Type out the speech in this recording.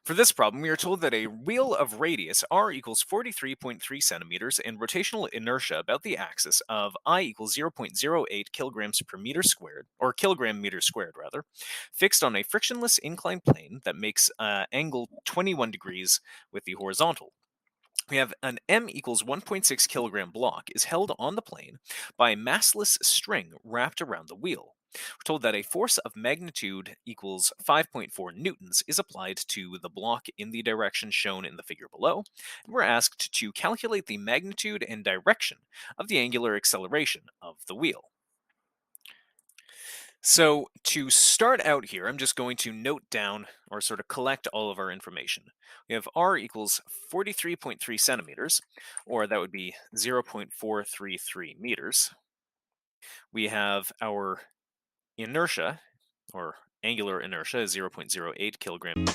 For this problem, we are told that a wheel of radius r equals 43.3 centimeters and rotational inertia about the axis of I equals 0.08 kilograms per meter squared, or kilogram meter squared rather, fixed on a frictionless inclined plane that makes angle 21 degrees with the horizontal. We have an m equals 1.6 kilogram block is held on the plane by a massless string wrapped around the wheel. We're told that a force of magnitude equals 5.4 newtons is applied to the block in the direction shown in the figure below, and we're asked to calculate the magnitude and direction of the angular acceleration of the wheel. So, to start out here, I'm just going to note down or sort of collect all of our information. We have r equals 43.3 centimeters, or that would be 0.433 meters. We have our inertia, or angular inertia, is 0.08 kilogram.